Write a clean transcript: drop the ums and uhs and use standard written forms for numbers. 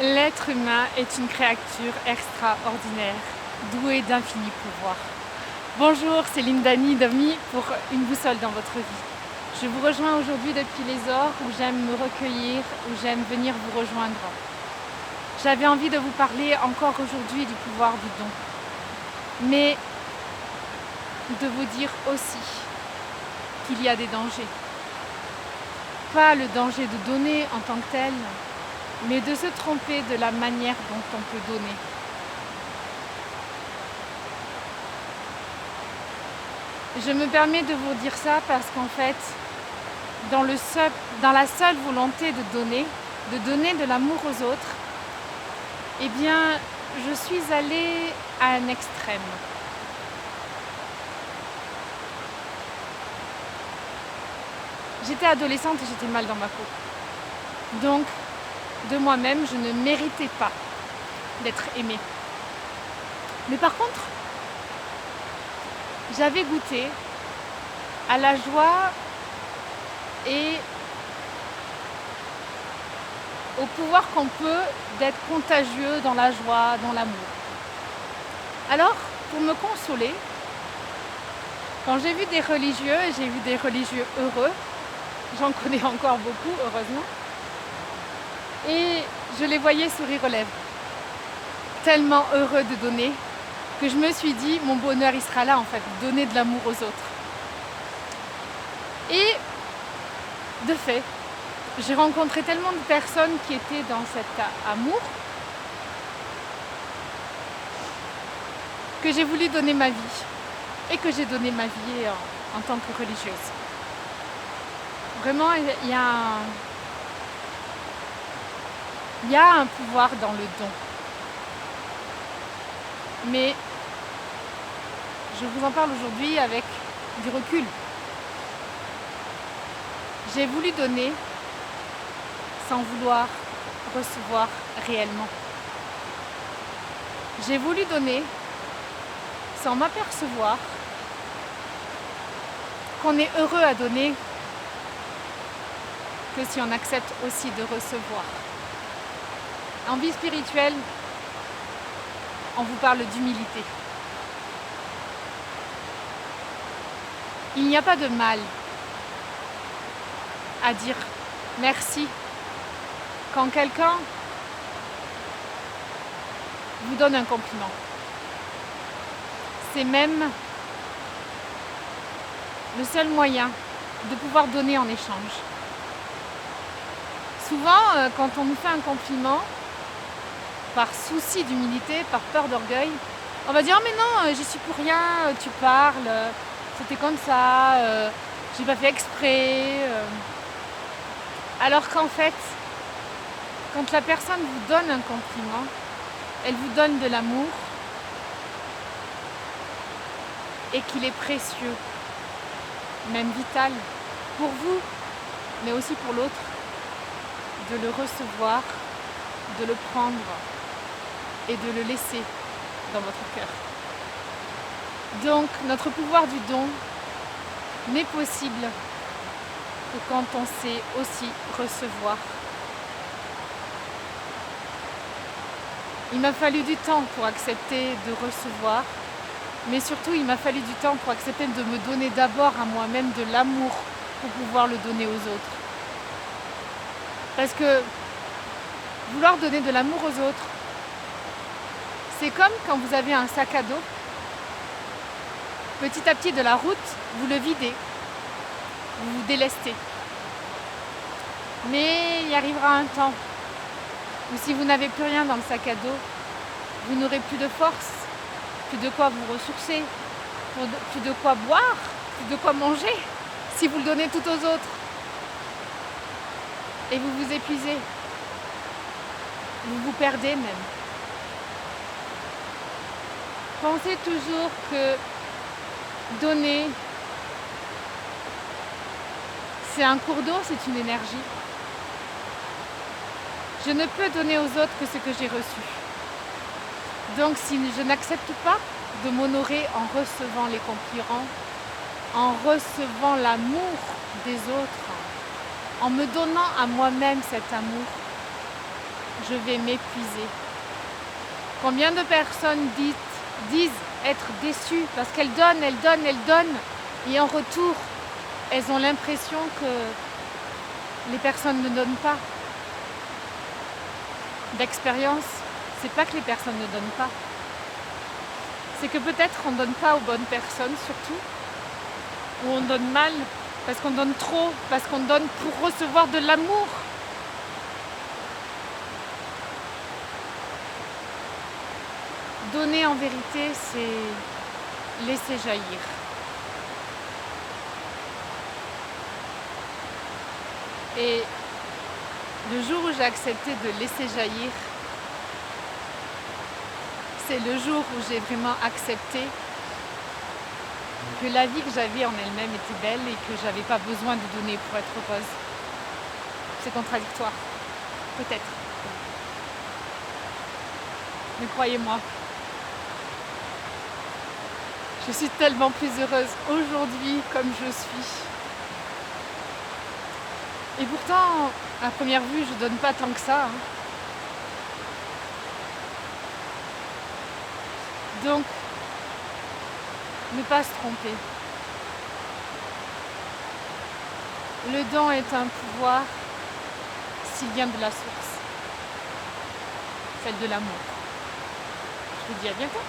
L'être humain est une créature extraordinaire, douée d'infini pouvoir. Bonjour, c'est Linda Nidomi pour Une boussole dans votre vie. Je vous rejoins aujourd'hui depuis les Ors où j'aime me recueillir, où j'aime venir vous rejoindre. J'avais envie de vous parler encore aujourd'hui du pouvoir du don, mais de vous dire aussi qu'il y a des dangers. Pas le danger de donner en tant que tel, mais de se tromper de la manière dont on peut donner. Je me permets de vous dire ça parce qu'en fait, dans la seule volonté de donner de l'amour aux autres, eh bien, je suis allée à un extrême. J'étais adolescente et j'étais mal dans ma peau. Donc, de moi-même, je ne méritais pas d'être aimée. Mais par contre, j'avais goûté à la joie et au pouvoir qu'on peut d'être contagieux dans la joie, dans l'amour. Alors, pour me consoler, quand j'ai vu des religieux, j'ai vu des religieux heureux, j'en connais encore beaucoup, heureusement, et je les voyais sourire aux lèvres, tellement heureux de donner, que je me suis dit, mon bonheur il sera là en fait, donner de l'amour aux autres. Et de fait, j'ai rencontré tellement de personnes qui étaient dans cet amour que j'ai voulu donner ma vie et que j'ai donné ma vie en tant que religieuse. Vraiment, il y a un pouvoir dans le don. Mais je vous en parle aujourd'hui avec du recul. J'ai voulu donner sans vouloir recevoir réellement. J'ai voulu donner sans m'apercevoir qu'on est heureux à donner que si on accepte aussi de recevoir. En vie spirituelle, on vous parle d'humilité. Il n'y a pas de mal à dire merci quand quelqu'un vous donne un compliment. C'est même le seul moyen de pouvoir donner en échange. Souvent, quand on nous fait un compliment, par souci d'humilité, par peur d'orgueil, on va dire « mais non, j'y suis pour rien, tu parles, c'était comme ça, j'ai pas fait exprès. » Alors qu'en fait, quand la personne vous donne un compliment, elle vous donne de l'amour et qu'il est précieux, même vital, pour vous, mais aussi pour l'autre, de le recevoir, de le prendre et de le laisser dans votre cœur. Donc, notre pouvoir du don n'est possible que quand on sait aussi recevoir. Il m'a fallu du temps pour accepter de recevoir, mais surtout il m'a fallu du temps pour accepter de me donner d'abord à moi-même de l'amour pour pouvoir le donner aux autres. Parce que vouloir donner de l'amour aux autres, c'est comme quand vous avez un sac à dos. Petit à petit de la route, vous le videz, vous vous délestez. Mais il arrivera un temps où si vous n'avez plus rien dans le sac à dos, vous n'aurez plus de force, plus de quoi vous ressourcer, plus de quoi boire, plus de quoi manger, si vous le donnez tout aux autres. Et vous vous épuisez, vous vous perdez même. Pensez toujours que donner, c'est un cours d'eau, c'est une énergie. Je ne peux donner aux autres que ce que j'ai reçu. Donc si je n'accepte pas de m'honorer en recevant les compliments, en recevant l'amour des autres, en me donnant à moi-même cet amour, je vais m'épuiser. Combien de personnes disent être déçues parce qu'elles donnent, elles donnent, elles donnent, et en retour, elles ont l'impression que les personnes ne donnent pas. D'expérience, c'est pas que les personnes ne donnent pas. C'est que peut-être on ne donne pas aux bonnes personnes surtout, ou on donne mal, parce qu'on donne trop, parce qu'on donne pour recevoir de l'amour. Donner en vérité, c'est laisser jaillir. Et le jour où j'ai accepté de laisser jaillir, c'est le jour où j'ai vraiment accepté que la vie que j'avais en elle-même était belle et que j'avais pas besoin de donner pour être heureuse. C'est contradictoire, peut-être. Mais croyez-moi, je suis tellement plus heureuse aujourd'hui comme je suis. Et pourtant, à première vue, je donne pas tant que ça. Donc, ne pas se tromper. Le don est un pouvoir s'il vient de la source, celle de l'amour. Je vous dis à bientôt.